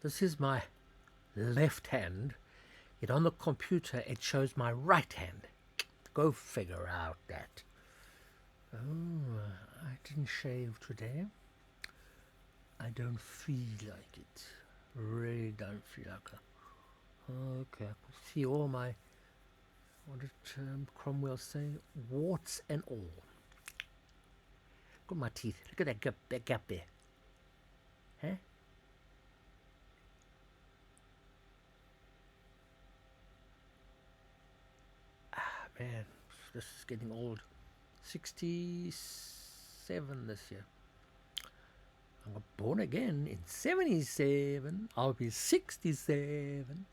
This is my left hand, yet on the computer it shows my right hand. Go figure out that. Oh, I didn't shave today. I don't feel like it. Really don't feel like it. Okay, see all my, what did Cromwell say? Warts and all. Look at my teeth. Look at that gap there. Huh? Man, this is getting old. 67 this year. I got born again in 77. I'll be 67.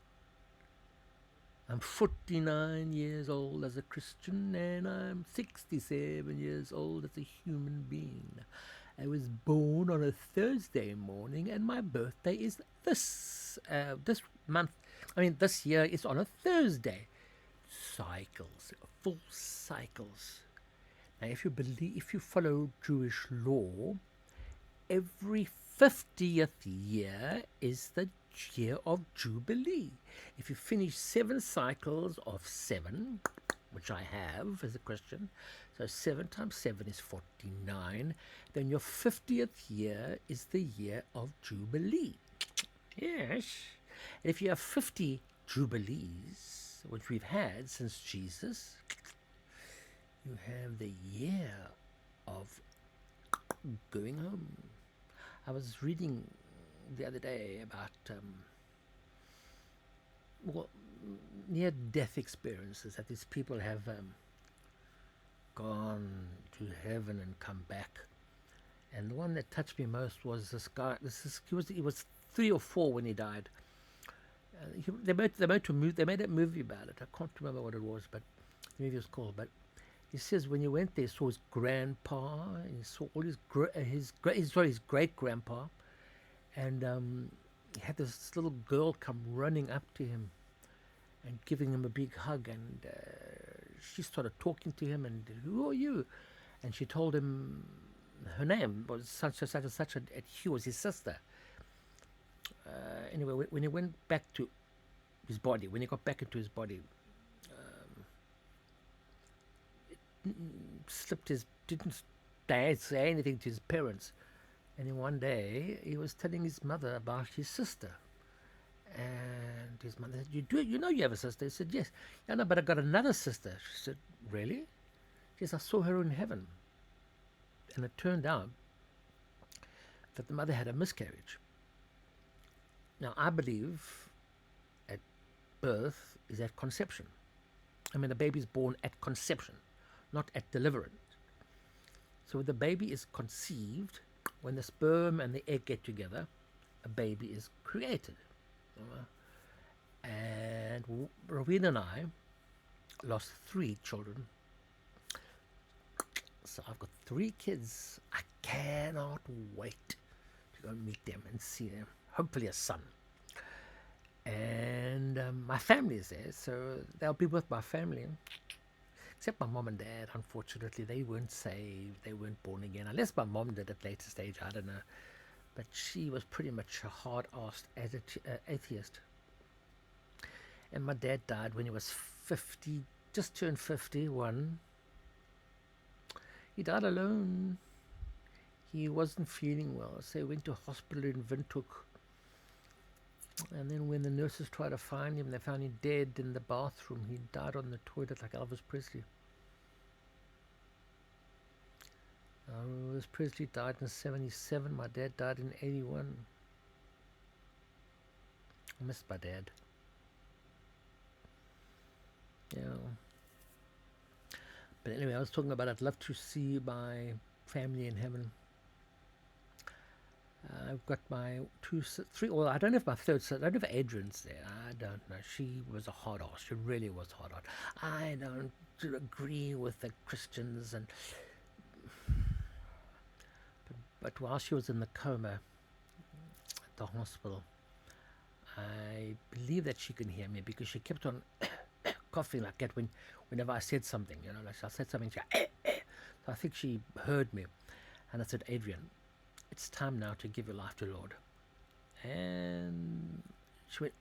I'm 49 years old as a Christian, and I'm 67 years old as a human being. I was born on a Thursday morning, and my birthday is this month. This year is on a Thursday. Cycles, full cycles. Now, if you follow Jewish law, every 50th year is the year of Jubilee. If you finish 7 cycles of 7, which I have as a Christian, so 7 times 7 is 49, then your 50th year is the year of Jubilee. Yes. And if you have 50 Jubilees, which we've had since Jesus, you have the year of going home. I was reading the other day about near-death experiences that these people have gone to heaven and come back. And the one that touched me most was this guy. He was 3 or 4 when he died. They made a movie about it. I can't remember what it was, but the movie was called. But he says when he went there, he saw his grandpa, and he saw all his great grandpa, and he had this little girl come running up to him and giving him a big hug, and she started talking to him, and who are you? And she told him her name was such and such, and she was his sister. Anyway, when he went back to his body, when he got back into his body, didn't say anything to his parents. And then one day he was telling his mother about his sister. And his mother said, you know you have a sister? He said, yes. Yeah, no, but I got another sister. She said, really? Yes, I saw her in heaven. And it turned out that the mother had a miscarriage. Now, I believe at birth is at conception. The baby is born at conception, not at deliverance. So the baby is conceived, when the sperm and the egg get together, a baby is created. And Rowena and I lost 3 children. So I've got 3 kids. I cannot wait to go meet them and see them. Hopefully a son. And my family is there, so they'll be with my family. Except my mom and dad, unfortunately, they weren't saved. They weren't born again. Unless my mom did at a later stage, I don't know. But she was pretty much a hard-assed atheist. And my dad died when he was 50, just turned 51. He died alone. He wasn't feeling well, so he went to hospital in Windhoek. And then when the nurses tried to find him, they found him dead in the bathroom. He died on the toilet like Elvis Presley. Elvis Presley died in 77. My dad died in 81. I missed my dad. Yeah. But anyway, I was talking about I'd love to see my family in heaven. I've got my 2, 3, well, I don't know if my third son, I don't know if Adrian's there. I don't know. She was a hard ass. She really was hard ass. I don't agree with the Christians, but while she was in the coma at the hospital, I believe that she can hear me because she kept on coughing like that whenever I said something, like I said something, she so I think she heard me. And I said, Adrian, it's time now to give your life to the Lord. And she went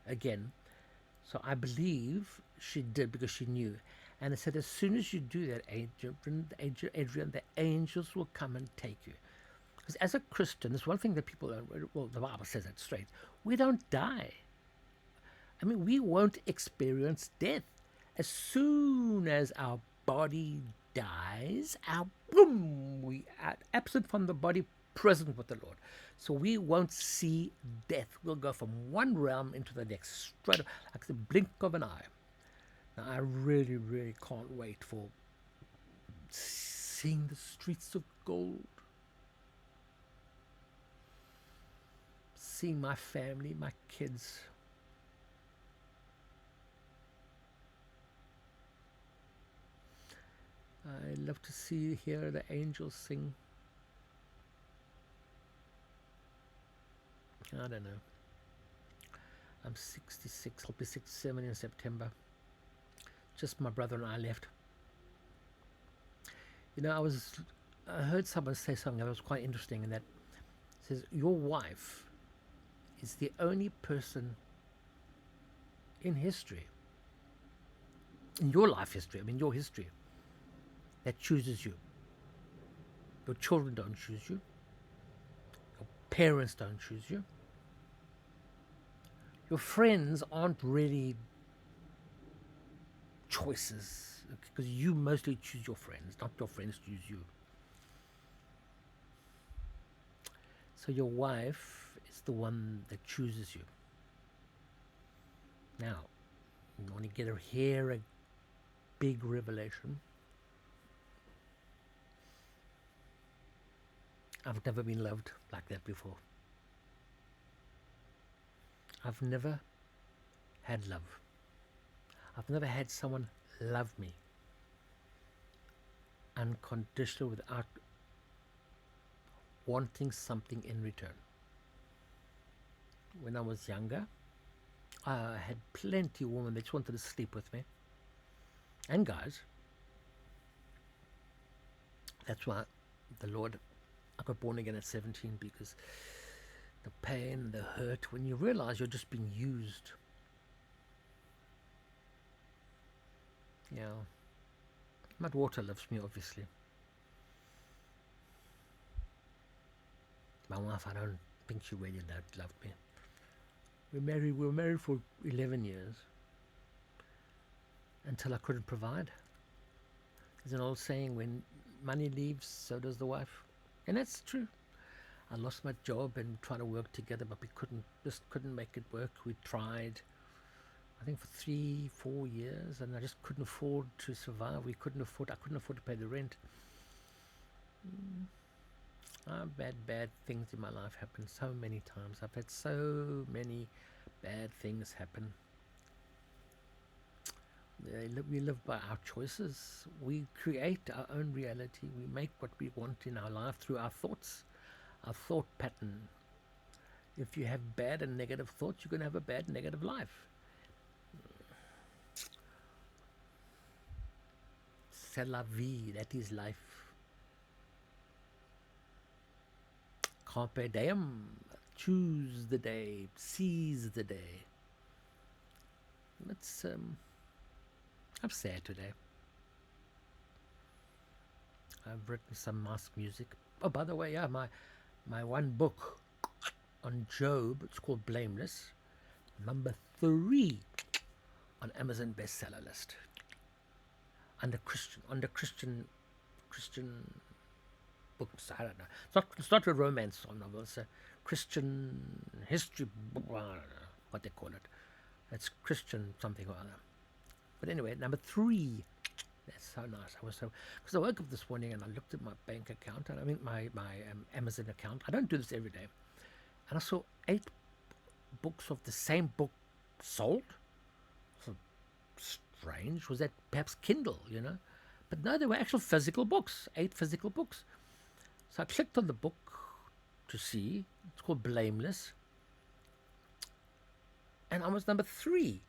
again. So I believe she did because she knew. And it said, as soon as you do that, Adrian, the angels will come and take you. Because as a Christian, there's one thing that people don't, well, the Bible says that straight. We don't die. I mean, we won't experience death. As soon as our body dies, we are absent from the body, present with the Lord. So we won't see death. We'll go from one realm into the next, straight like the blink of an eye. Now, I really, really can't wait for seeing the streets of gold, seeing my family, my kids. I love to hear the angels sing. I don't know. I'm 66. I'll be 67 in September. Just my brother and I left. You know, I heard someone say something that was quite interesting, and that says your wife is the only person in history, in your life history, I mean your history, that chooses you. Your children don't choose you. Your parents don't choose you. Your friends aren't really choices, because you mostly choose your friends, not your friends choose you. So your wife is the one that chooses you. Now, you want to hear a big revelation? I've never been loved like that before. I've never had love. I've never had someone love me unconditionally without wanting something in return. When I was younger, I had plenty of women that just wanted to sleep with me, and guys. That's why the Lord, I got born again at 17, because the pain, the hurt, when you realize you're just being used. Yeah. My daughter loves me, obviously. My wife, I don't think she really loved me. We were married for 11 years until I couldn't provide. There's an old saying, when money leaves, so does the wife. And that's true. I lost my job and tried to work together, but we couldn't make it work. We tried, I think, for 3-4 years, and I just couldn't afford to survive. I couldn't afford to pay the rent. Bad things in my life happened so many times. I've had so many bad things happen. We live by our choices. We create our own reality. We make what we want in our life through our thoughts, our thought pattern. If you have bad and negative thoughts, you're going to have a bad negative life. C'est la vie, that is life. Carpe diem, choose the day, seize the day. I'm sad today. I've written some mask music. Oh, by the way, yeah, my one book on Job, it's called Blameless, number 3 on Amazon bestseller list. Under Christian books. I don't know. It's not a romance novel. It's a Christian history book. I don't know what they call it. It's Christian something or other. But anyway, number 3. That's so nice. Because I woke up this morning and I looked at my bank account, and I mean my Amazon account. I don't do this every day, and I saw 8 books of the same book sold. So strange. Was that perhaps Kindle? But no, they were actual physical books. 8 physical books. So I clicked on the book to see. It's called Blameless. And I was number 3.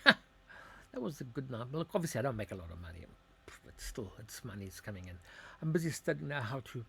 That was a good number. Look, obviously I don't make a lot of money, but still, money's coming in. I'm busy studying now how to